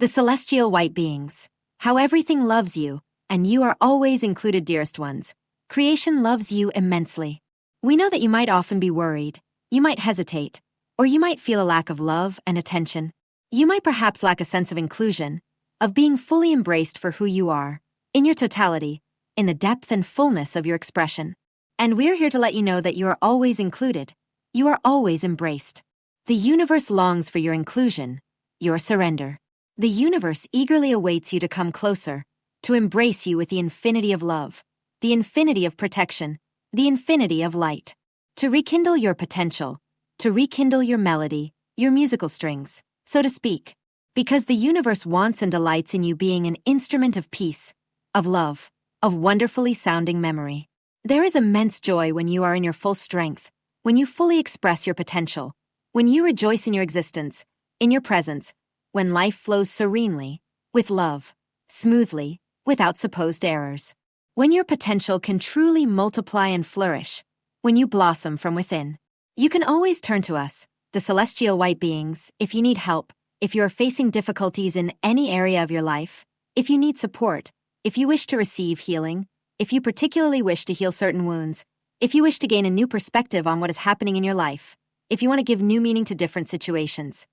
the celestial white beings. How everything loves you, and you are always included, dearest ones. Creation loves you immensely. We know that you might often be worried, you might hesitate, or you might feel a lack of love and attention. You might perhaps lack a sense of inclusion, of being fully embraced for who you are, in your totality, in the depth and fullness of your expression. And we're here to let you know that you are always included. You are always embraced. The universe longs for your inclusion, your surrender. The universe eagerly awaits you to come closer, to embrace you with the infinity of love, the infinity of protection, the infinity of light. To rekindle your potential, to rekindle your melody, your musical strings, so to speak. Because the universe wants and delights in you being an instrument of peace, of love, of wonderfully sounding memory. There is immense joy when you are in your full strength, when you fully express your potential, when you rejoice in your existence, in your presence, when life flows serenely, with love, smoothly, without supposed errors. When your potential can truly multiply and flourish, when you blossom from within. You can always turn to us, the celestial white beings, if you need help, if you are facing difficulties in any area of your life, if you need support, if you wish to receive healing, if you particularly wish to heal certain wounds, if you wish to gain a new perspective on what is happening in your life, if you want to give new meaning to different situations.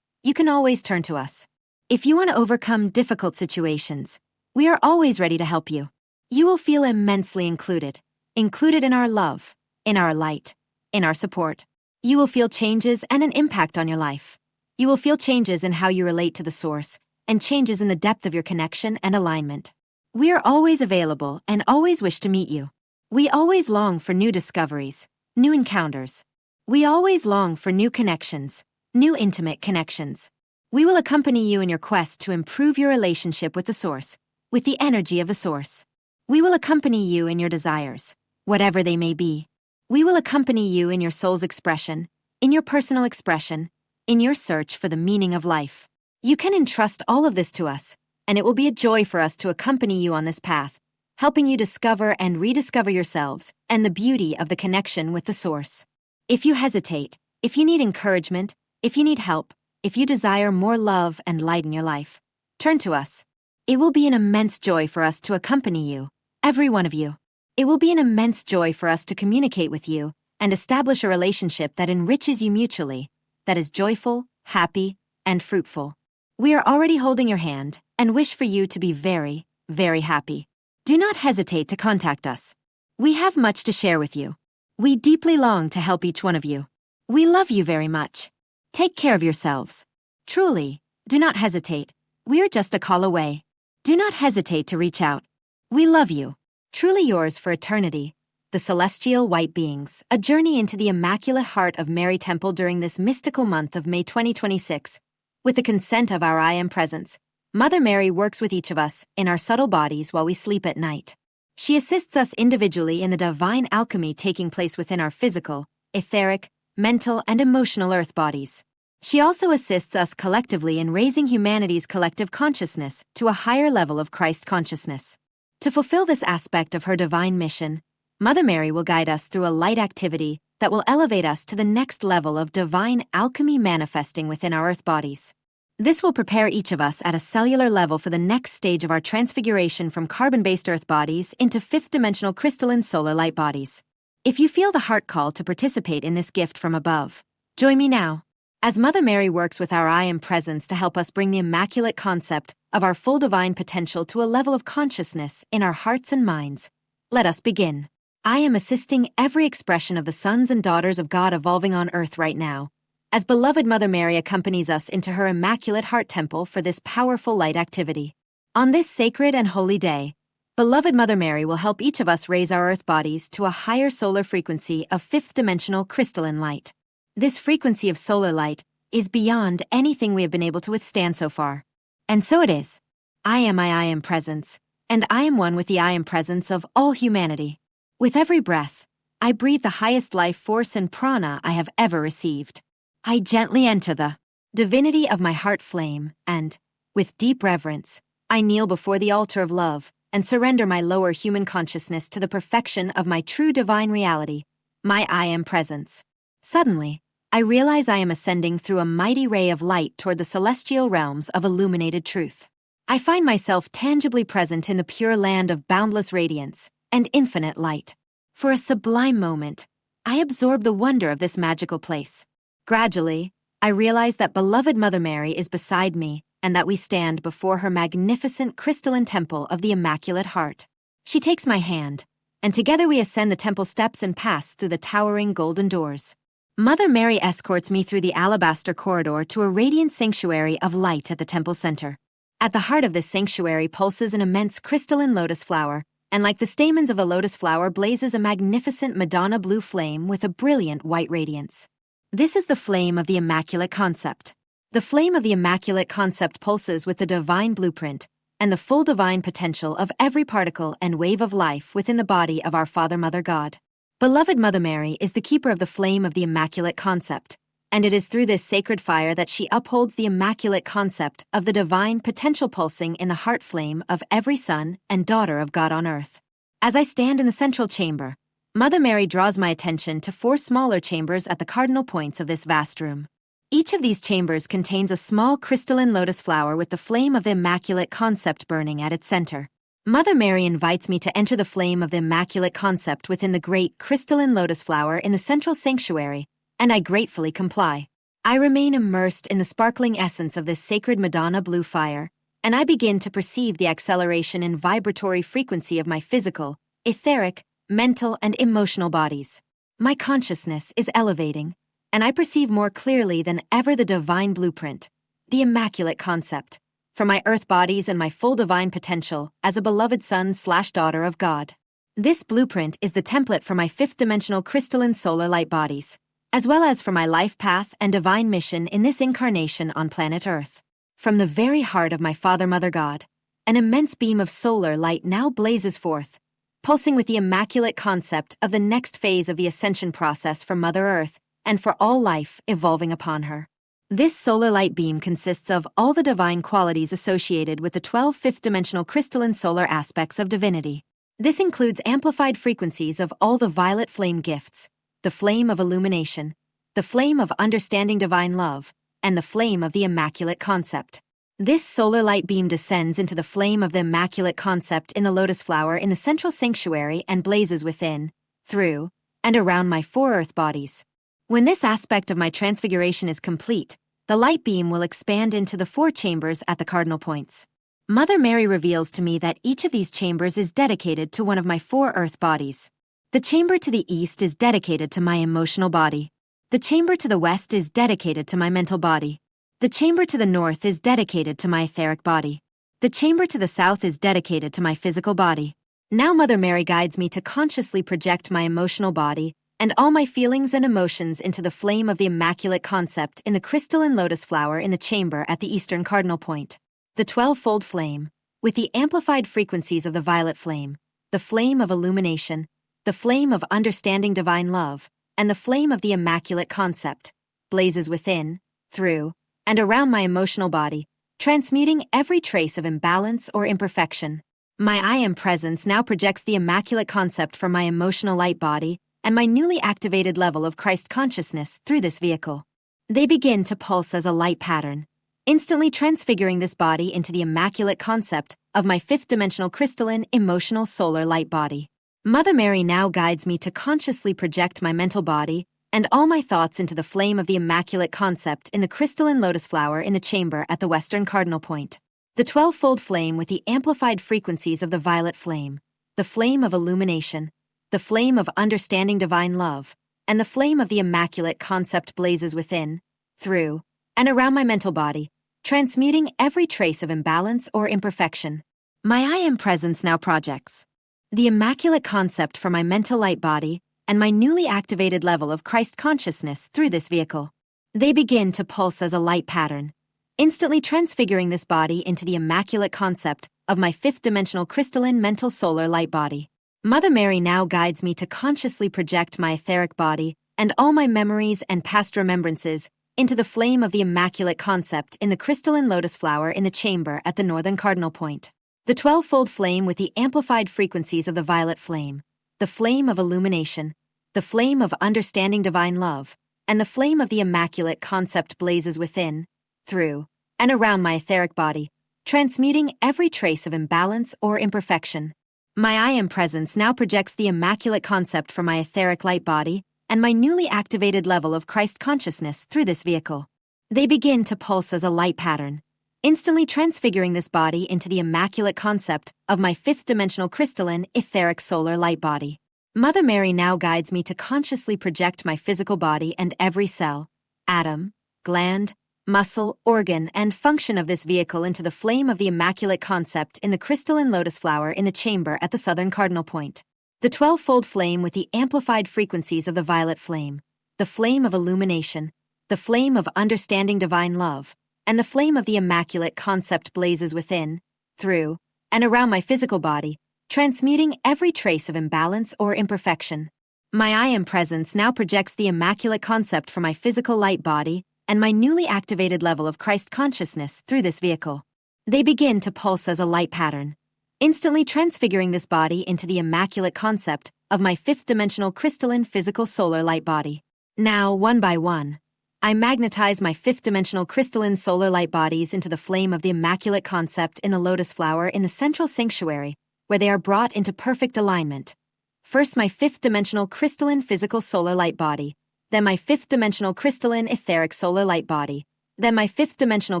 You can always turn to us. If you want to overcome difficult situations, we are always ready to help you. You will feel immensely included in our love, in our light, in our support. You will feel changes and an impact on your life. You will feel changes in how you relate to the source, and changes in the depth of your connection and alignment. We are always available and always wish to meet you. We always long for new discoveries, new encounters. We always long for new connections, new intimate connections. We will accompany you in your quest to improve your relationship with the source, with the energy of the source. We will accompany you in your desires, whatever they may be. We will accompany you in your soul's expression, in your personal expression, in your search for the meaning of life. You can entrust all of this to us, and it will be a joy for us to accompany you on this path, helping you discover and rediscover yourselves and the beauty of the connection with the source. If you hesitate, if you need encouragement, if you need help, if you desire more love and light in your life, turn to us. It will be an immense joy for us to accompany you, every one of you. It will be an immense joy for us to communicate with you and establish a relationship that enriches you mutually, that is joyful, happy, and fruitful. We are already holding your hand and wish for you to be very, very happy. Do not hesitate to contact us. We have much to share with you. We deeply long to help each one of you. We love you very much. Take care of yourselves. Truly, do not hesitate. We are just a call away. Do not hesitate to reach out. We love you. Truly yours for eternity. The Celestial White Beings, a journey into the Immaculate Heart of Mary Temple during this mystical month of May 2026. With the consent of our I Am Presence, Mother Mary works with each of us in our subtle bodies while we sleep at night. She assists us individually in the divine alchemy taking place within our physical, etheric, mental, and emotional earth bodies. She also assists us collectively in raising humanity's collective consciousness to a higher level of Christ consciousness. To fulfill this aspect of her divine mission, Mother Mary will guide us through a light activity that will elevate us to the next level of divine alchemy manifesting within our earth bodies. This will prepare each of us at a cellular level for the next stage of our transfiguration from carbon-based earth bodies into fifth-dimensional crystalline solar light bodies. If you feel the heart call to participate in this gift from above, join me now. As Mother Mary works with our I Am Presence to help us bring the immaculate concept of our full divine potential to a level of consciousness in our hearts and minds, let us begin. I am assisting every expression of the sons and daughters of God evolving on earth right now, as beloved Mother Mary accompanies us into her Immaculate Heart Temple for this powerful light activity. On this sacred and holy day, beloved Mother Mary will help each of us raise our earth bodies to a higher solar frequency of fifth-dimensional crystalline light. This frequency of solar light is beyond anything we have been able to withstand so far. And so it is. I am presence, and I am one with the I Am Presence of all humanity. With every breath, I breathe the highest life force and prana I have ever received. I gently enter the divinity of my heart flame and, with deep reverence, I kneel before the altar of love and surrender my lower human consciousness to the perfection of my true divine reality, my I Am Presence. Suddenly, I realize I am ascending through a mighty ray of light toward the celestial realms of illuminated truth. I find myself tangibly present in the pure land of boundless radiance and infinite light. For a sublime moment, I absorb the wonder of this magical place. Gradually, I realize that beloved Mother Mary is beside me and that we stand before her magnificent crystalline temple of the Immaculate Heart. She takes my hand, and together we ascend the temple steps and pass through the towering golden doors. Mother Mary escorts me through the alabaster corridor to a radiant sanctuary of light at the temple center. At the heart of this sanctuary pulses an immense crystalline lotus flower, and like the stamens of a lotus flower blazes a magnificent Madonna blue flame with a brilliant white radiance. This is the flame of the Immaculate Concept. The flame of the Immaculate Concept pulses with the divine blueprint and the full divine potential of every particle and wave of life within the body of our Father Mother God. Beloved Mother Mary is the keeper of the flame of the Immaculate Concept, and it is through this sacred fire that she upholds the Immaculate Concept of the divine potential pulsing in the heart flame of every son and daughter of God on earth. As I stand in the central chamber, Mother Mary draws my attention to 4 smaller chambers at the cardinal points of this vast room. Each of these chambers contains a small crystalline lotus flower with the flame of the Immaculate Concept burning at its center. Mother Mary invites me to enter the flame of the Immaculate Concept within the great crystalline lotus flower in the central sanctuary, and I gratefully comply. I remain immersed in the sparkling essence of this sacred Madonna blue fire, and I begin to perceive the acceleration in vibratory frequency of my physical, etheric, mental, and emotional bodies. My consciousness is elevating, and I perceive more clearly than ever the divine blueprint, the Immaculate Concept, for my earth bodies and my full divine potential as a beloved son/daughter of God. This blueprint is the template for my 5th-dimensional crystalline solar light bodies, as well as for my life path and divine mission in this incarnation on planet Earth. From the very heart of my Father Mother God, an immense beam of solar light now blazes forth, pulsing with the Immaculate Concept of the next phase of the ascension process for Mother Earth and for all life evolving upon her. This solar light beam consists of all the divine qualities associated with the 12 fifth-dimensional crystalline solar aspects of divinity. This includes amplified frequencies of all the violet flame gifts, the flame of illumination, the flame of understanding divine love, and the flame of the Immaculate Concept. This solar light beam descends into the flame of the Immaculate Concept in the lotus flower in the central sanctuary and blazes within, through, and around my 4 earth bodies. When this aspect of my transfiguration is complete, the light beam will expand into the 4 chambers at the cardinal points. Mother Mary reveals to me that each of these chambers is dedicated to one of my 4 earth bodies. The chamber to the east is dedicated to my emotional body. The chamber to the west is dedicated to my mental body. The chamber to the north is dedicated to my etheric body. The chamber to the south is dedicated to my physical body. Now Mother Mary guides me to consciously project my emotional body and all my feelings and emotions into the flame of the Immaculate Concept in the crystalline lotus flower in the chamber at the eastern cardinal point. The 12-fold flame, with the amplified frequencies of the violet flame, the flame of illumination, the flame of understanding divine love, and the flame of the Immaculate Concept, blazes within, through, and around my emotional body, transmuting every trace of imbalance or imperfection. My I Am presence now projects the Immaculate Concept from my emotional light body and my newly activated level of Christ consciousness through this vehicle. They begin to pulse as a light pattern, instantly transfiguring this body into the Immaculate Concept of my 5th-dimensional crystalline emotional solar light body. Mother Mary now guides me to consciously project my mental body and all my thoughts into the flame of the Immaculate Concept in the crystalline lotus flower in the chamber at the western cardinal point. The 12-fold flame with the amplified frequencies of the violet flame, the flame of illumination, the flame of understanding divine love, and the flame of the Immaculate Concept blazes within, through, and around my mental body, transmuting every trace of imbalance or imperfection. My I Am presence now projects the Immaculate Concept for my mental light body and my newly activated level of Christ consciousness through this vehicle. They begin to pulse as a light pattern, instantly transfiguring this body into the Immaculate Concept of my 5th-dimensional crystalline mental solar light body. Mother Mary now guides me to consciously project my etheric body and all my memories and past remembrances into the flame of the Immaculate Concept in the crystalline lotus flower in the chamber at the northern cardinal point. The 12-fold flame with the amplified frequencies of the violet flame, the flame of illumination, the flame of understanding divine love, and the flame of the Immaculate concept blazes within, through, and around my etheric body, transmuting every trace of imbalance or imperfection. My I Am presence now projects the Immaculate concept for my etheric light body and my newly activated level of Christ consciousness through this vehicle. They begin to pulse as a light pattern, instantly transfiguring this body into the Immaculate concept of my fifth-dimensional crystalline etheric solar light body. Mother Mary now guides me to consciously project my physical body and every cell, atom, gland, muscle, organ, and function of this vehicle into the flame of the Immaculate concept in the crystalline lotus flower in the chamber at the southern cardinal point. The 12-fold flame with the amplified frequencies of the violet flame, the flame of illumination, the flame of understanding divine love, and the flame of the Immaculate concept blazes within, through, and around my physical body, transmuting every trace of imbalance or imperfection. My I Am presence now projects the Immaculate concept for my physical light body and my newly activated level of Christ consciousness through this vehicle. They begin to pulse as a light pattern, instantly transfiguring this body into the Immaculate concept of my fifth-dimensional crystalline physical solar light body. Now, one by one, I magnetize my fifth-dimensional crystalline solar light bodies into the flame of the Immaculate concept in the lotus flower in the central sanctuary, where they are brought into perfect alignment. First, my fifth-dimensional crystalline physical solar light body, then my fifth-dimensional crystalline etheric solar light body, then my fifth-dimensional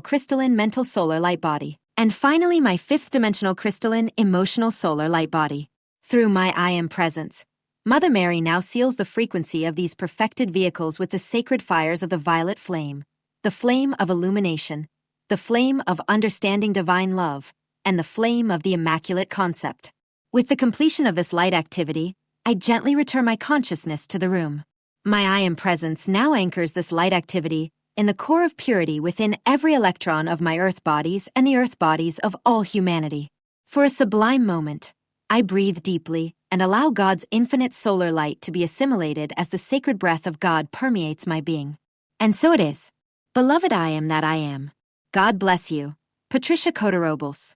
crystalline mental solar light body, and finally my fifth-dimensional crystalline emotional solar light body. Through my I Am presence, Mother Mary now seals the frequency of these perfected vehicles with the sacred fires of the violet flame, the flame of illumination, the flame of understanding divine love, and the flame of the Immaculate concept. With the completion of this light activity, I gently return my consciousness to the room. My I Am presence now anchors this light activity in the core of purity within every electron of my earth bodies and the earth bodies of all humanity. For a sublime moment, I breathe deeply and allow God's infinite solar light to be assimilated as the sacred breath of God permeates my being. And so it is. Beloved I Am that I am. God bless you. Patricia Cota Robles.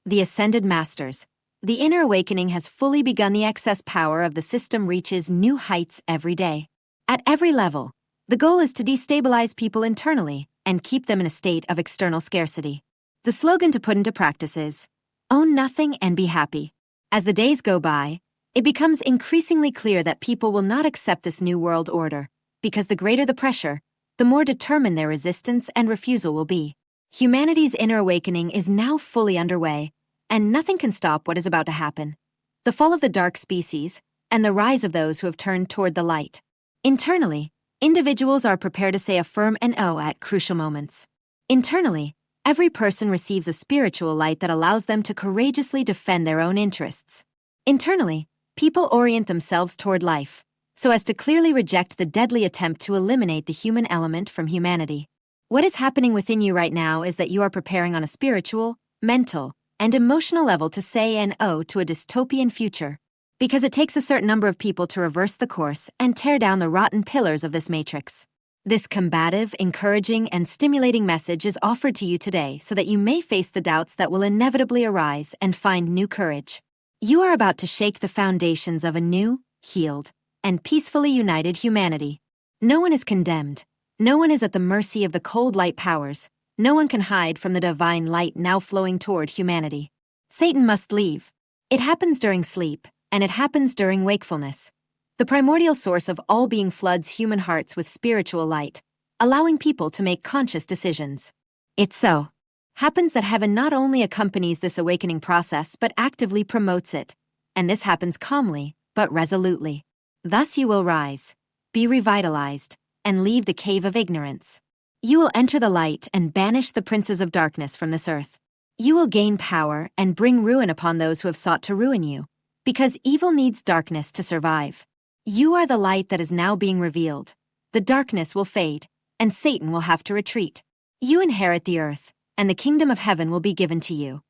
The Ascended Masters. The inner awakening has fully begun. The excess power of the system reaches new heights every day. At every level, the goal is to destabilize people internally and keep them in a state of external scarcity. The slogan to put into practice is, own nothing and be happy. As the days go by, it becomes increasingly clear that people will not accept this new world order, because the greater the pressure, the more determined their resistance and refusal will be. Humanity's inner awakening is now fully underway, and nothing can stop what is about to happen. The fall of the dark species, and the rise of those who have turned toward the light. Internally, individuals are prepared to say a firm no at crucial moments. Internally, every person receives a spiritual light that allows them to courageously defend their own interests. Internally, people orient themselves toward life, so as to clearly reject the deadly attempt to eliminate the human element from humanity. What is happening within you right now is that you are preparing on a spiritual, mental, and emotional level to say no to a dystopian future, because it takes a certain number of people to reverse the course and tear down the rotten pillars of this matrix. This combative, encouraging, and stimulating message is offered to you today so that you may face the doubts that will inevitably arise and find new courage. You are about to shake the foundations of a new, healed, and peacefully united humanity. No one is condemned. No one is at the mercy of the cold light powers. No one can hide from the divine light now flowing toward humanity. Satan must leave. It happens during sleep, and it happens during wakefulness. The primordial source of all being floods human hearts with spiritual light, allowing people to make conscious decisions. It so happens that heaven not only accompanies this awakening process but actively promotes it, and this happens calmly but resolutely. Thus you will rise, be revitalized, and leave the cave of ignorance. You will enter the light and banish the princes of darkness from this earth. You will gain power and bring ruin upon those who have sought to ruin you, because evil needs darkness to survive. You are the light that is now being revealed. The darkness will fade, and Satan will have to retreat. You inherit the earth, and the kingdom of heaven will be given to you.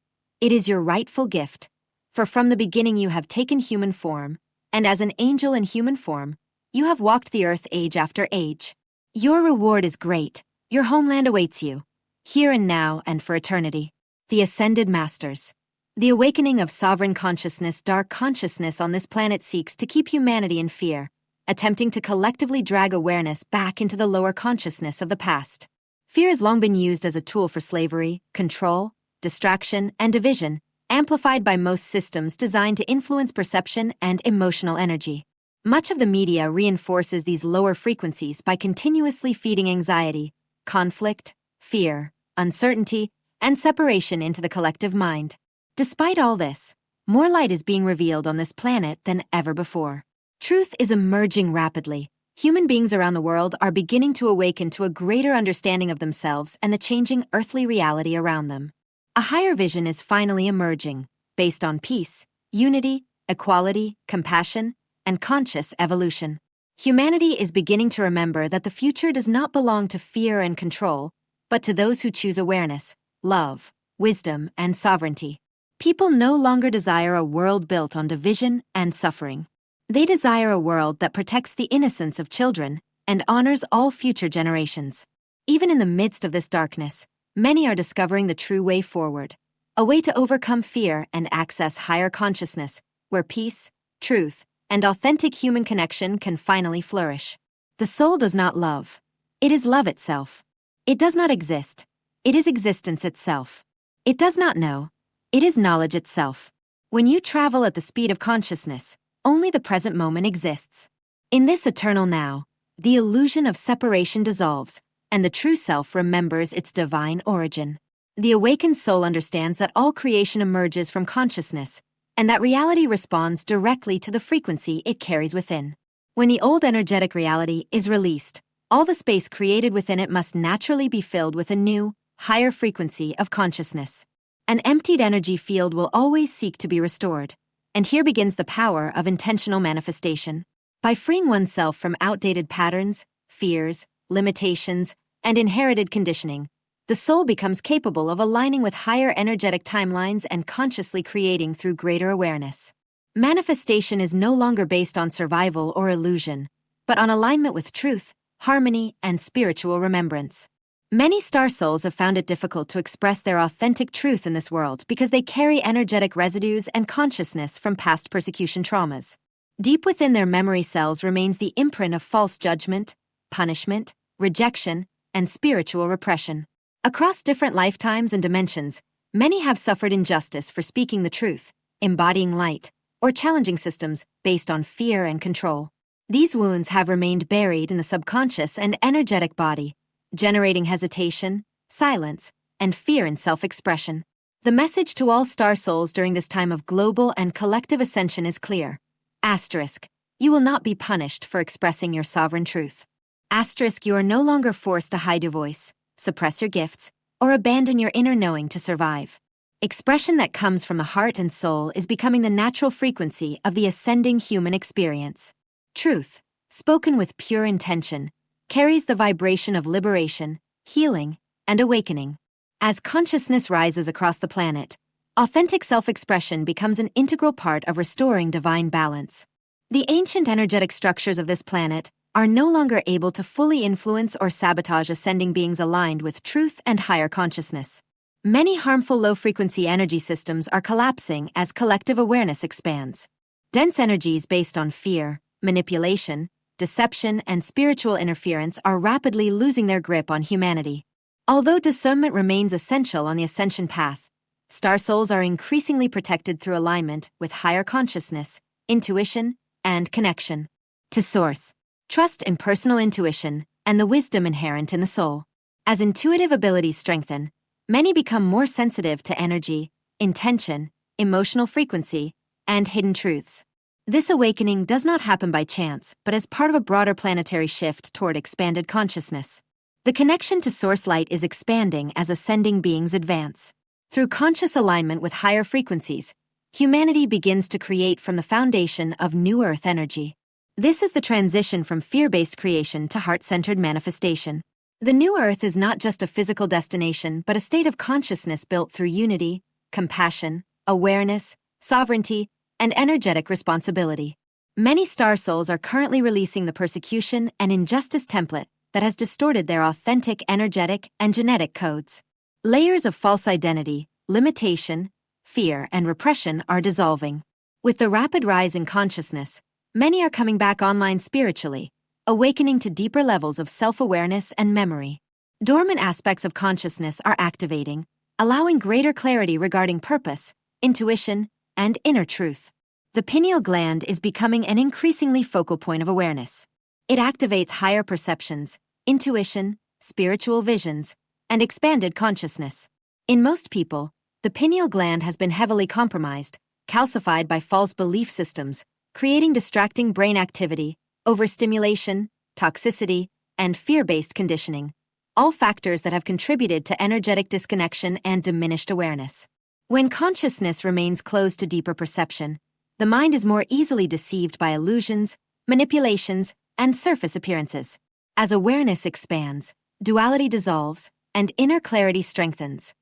It is your rightful gift, for from the beginning you have taken human form, and as an angel in human form, you have walked the earth age after age. Your reward is great. Your homeland awaits you, here and now and for eternity. The Ascended Masters. The awakening of sovereign consciousness, dark consciousness on this planet seeks to keep humanity in fear, attempting to collectively drag awareness back into the lower consciousness of the past. Fear has long been used as a tool for slavery, control, distraction, and division, amplified by most systems designed to influence perception and emotional energy. Much of the media reinforces these lower frequencies by continuously feeding anxiety, conflict, fear, uncertainty, and separation into the collective mind. Despite all this, more light is being revealed on this planet than ever before. Truth is emerging rapidly. Human beings around the world are beginning to awaken to a greater understanding of themselves and the changing earthly reality around them. A higher vision is finally emerging, based on peace, unity, equality, compassion, and conscious evolution. Humanity is beginning to remember that the future does not belong to fear and control, but to those who choose awareness, love, wisdom, and sovereignty. People no longer desire a world built on division and suffering. They desire a world that protects the innocence of children and honors all future generations. Even in the midst of this darkness, many are discovering the true way forward, a way to overcome fear and access higher consciousness, where peace, truth, and authentic human connection can finally flourish. The soul does not love. It is love itself. It does not exist. It is existence itself. It does not know. It is knowledge itself. When you travel at the speed of consciousness, only the present moment exists. In this eternal now, the illusion of separation dissolves, and the true self remembers its divine origin. The awakened soul understands that all creation emerges from consciousness, and that reality responds directly to the frequency it carries within. When the old energetic reality is released, all the space created within it must naturally be filled with a new, higher frequency of consciousness. An emptied energy field will always seek to be restored. And here begins the power of intentional manifestation. By freeing oneself from outdated patterns, fears, limitations, and inherited conditioning, the soul becomes capable of aligning with higher energetic timelines and consciously creating through greater awareness. Manifestation is no longer based on survival or illusion, but on alignment with truth, harmony, and spiritual remembrance. Many star souls have found it difficult to express their authentic truth in this world because they carry energetic residues and consciousness from past persecution traumas. Deep within their memory cells remains the imprint of false judgment, punishment, rejection, and spiritual repression. Across different lifetimes and dimensions, many have suffered injustice for speaking the truth, embodying light, or challenging systems based on fear and control. These wounds have remained buried in the subconscious and energetic body, generating hesitation, silence, and fear in self-expression. The message to all star souls during this time of global and collective ascension is clear. Asterisk, you will not be punished for expressing your sovereign truth. Asterisk, you are no longer forced to hide your voice, suppress your gifts, or abandon your inner knowing to survive. Expression that comes from the heart and soul is becoming the natural frequency of the ascending human experience. Truth, spoken with pure intention, carries the vibration of liberation, healing, and awakening. As consciousness rises across the planet, authentic self-expression becomes an integral part of restoring divine balance. The ancient energetic structures of this planet are no longer able to fully influence or sabotage ascending beings aligned with truth and higher consciousness. Many harmful low-frequency energy systems are collapsing as collective awareness expands. Dense energies based on fear, manipulation, deception, and spiritual interference are rapidly losing their grip on humanity. Although discernment remains essential on the ascension path, star souls are increasingly protected through alignment with higher consciousness, intuition, and connection. To source, trust in personal intuition and the wisdom inherent in the soul. As intuitive abilities strengthen, many become more sensitive to energy, intention, emotional frequency, and hidden truths. This awakening does not happen by chance, but as part of a broader planetary shift toward expanded consciousness. The connection to source light is expanding as ascending beings advance. Through conscious alignment with higher frequencies, humanity begins to create from the foundation of new earth energy. This is the transition from fear-based creation to heart-centered manifestation. The new earth is not just a physical destination, but a state of consciousness built through unity, compassion, awareness, sovereignty, and energetic responsibility. Many star souls are currently releasing the persecution and injustice template that has distorted their authentic energetic and genetic codes. Layers of false identity, limitation, fear, and repression are dissolving. With the rapid rise in consciousness, Many are coming back online spiritually, awakening to deeper levels of self-awareness and memory. Dormant aspects of consciousness are activating, allowing greater clarity regarding purpose, intuition, and inner truth. The pineal gland is becoming an increasingly focal point of awareness. It activates higher perceptions, intuition, spiritual visions, and expanded consciousness. In most people, the pineal gland has been heavily compromised, calcified by false belief systems, creating distracting brain activity, overstimulation, toxicity, and fear-based conditioning, all factors that have contributed to energetic disconnection and diminished awareness. When consciousness remains closed to deeper perception, the mind is more easily deceived by illusions, manipulations, and surface appearances. As awareness expands, duality dissolves, and inner clarity strengthens.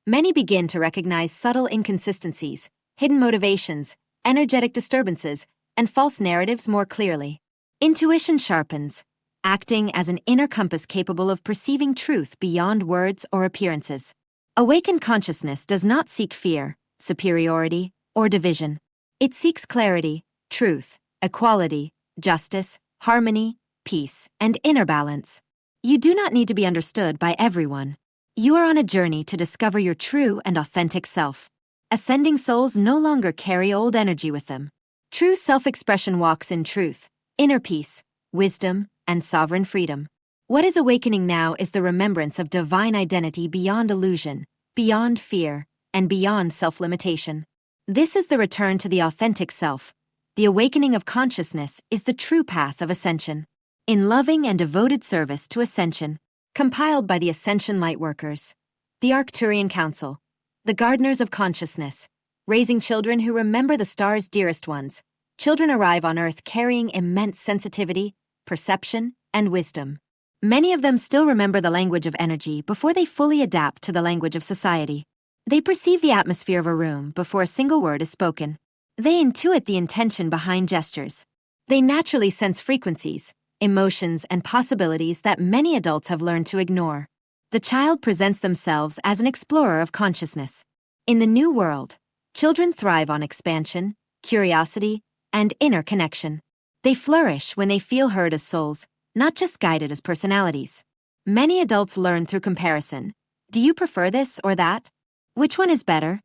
Many begin to recognize subtle inconsistencies, hidden motivations, energetic disturbances, and false narratives more clearly. Intuition sharpens, acting as an inner compass capable of perceiving truth beyond words or appearances. Awakened consciousness does not seek fear, superiority, or division. It seeks clarity, truth, equality, justice, harmony, peace, and inner balance. You do not need to be understood by everyone. You are on a journey to discover your true and authentic self. Ascending souls no longer carry old energy with them. True self-expression walks in truth, inner peace, wisdom, and sovereign freedom. What is awakening now is the remembrance of divine identity beyond illusion, beyond fear, and beyond self-limitation. This is the return to the authentic self. The awakening of consciousness is the true path of ascension. In loving and devoted service to ascension, compiled by the AscensionLightworkers, the Arcturian Council, the gardeners of consciousness, raising children who remember the star's dearest ones, children arrive on Earth carrying immense sensitivity, perception, and wisdom. Many of them still remember the language of energy before they fully adapt to the language of society. They perceive the atmosphere of a room before a single word is spoken. They intuit the intention behind gestures. They naturally sense frequencies, emotions, and possibilities that many adults have learned to ignore. The child presents themselves as an explorer of consciousness. In the new world, children thrive on expansion, curiosity, and inner connection. They flourish when they feel heard as souls, not just guided as personalities. Many adults learn through comparison. Do you prefer this or that? Which one is better?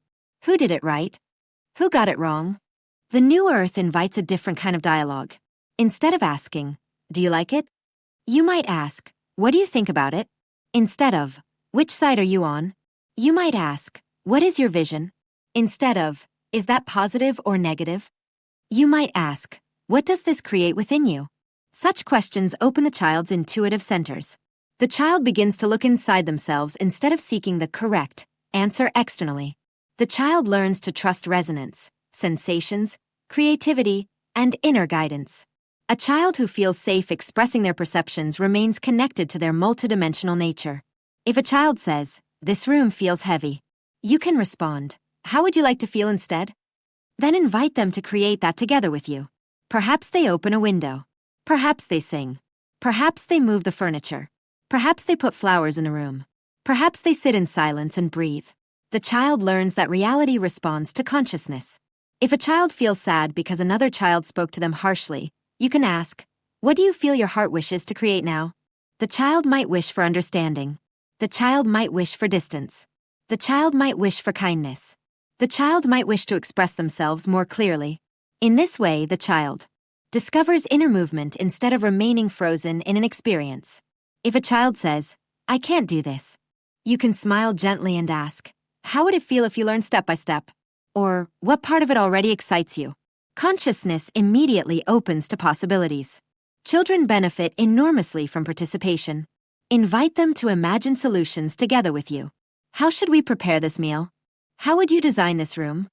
Who did it right? Who got it wrong? The new Earth invites a different kind of dialogue. Instead of asking, do you like it? You might ask, what do you think about it? Instead of, which side are you on? You might ask, what is your vision? Instead of, is that positive or negative? You might ask, what does this create within you? Such questions open the child's intuitive centers. The child begins to look inside themselves instead of seeking the correct answer externally. The child learns to trust resonance, sensations, creativity, and inner guidance. A child who feels safe expressing their perceptions remains connected to their multidimensional nature. If a child says, this room feels heavy, you can respond, how would you like to feel instead? Then invite them to create that together with you. Perhaps they open a window. Perhaps they sing. Perhaps they move the furniture. Perhaps they put flowers in the room. Perhaps they sit in silence and breathe. The child learns that reality responds to consciousness. If a child feels sad because another child spoke to them harshly, you can ask, what do you feel your heart wishes to create now? The child might wish for understanding. The child might wish for distance. The child might wish for kindness. The child might wish to express themselves more clearly. In this way, the child discovers inner movement instead of remaining frozen in an experience. If a child says, I can't do this, you can smile gently and ask, how would it feel if you learned step by step? Or, what part of it already excites you? Consciousness immediately opens to possibilities. Children benefit enormously from participation. Invite them to imagine solutions together with you. How should we prepare this meal? How would you design this room?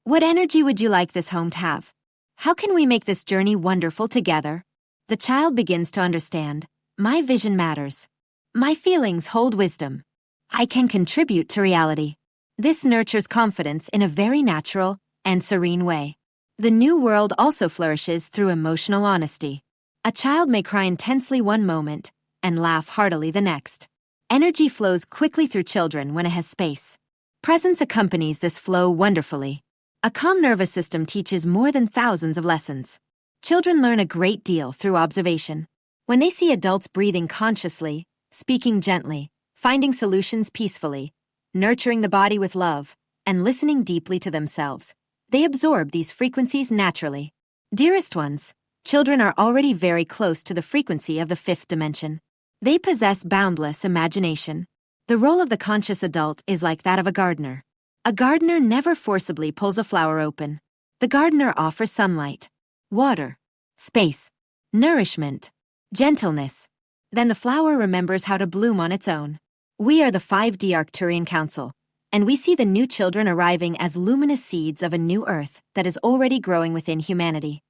What energy would you like this home to have? How can we make this journey wonderful together? The child begins to understand, my vision matters. My feelings hold wisdom. I can contribute to reality. This nurtures confidence in a very natural and serene way. The new world also flourishes through emotional honesty. A child may cry intensely one moment and laugh heartily the next. Energy flows quickly through children when it has space. Presence accompanies this flow wonderfully. A calm nervous system teaches more than thousands of lessons. Children learn a great deal through observation. When they see adults breathing consciously, speaking gently, finding solutions peacefully, nurturing the body with love, and listening deeply to themselves, they absorb these frequencies naturally. Dearest ones, children are already very close to the frequency of the fifth dimension. They possess boundless imagination. The role of the conscious adult is like that of a gardener. A gardener never forcibly pulls a flower open. The gardener offers sunlight, water, space, nourishment, gentleness. Then the flower remembers how to bloom on its own. We are the 5D Arcturian Council, and we see the new children arriving as luminous seeds of a new earth that is already growing within humanity.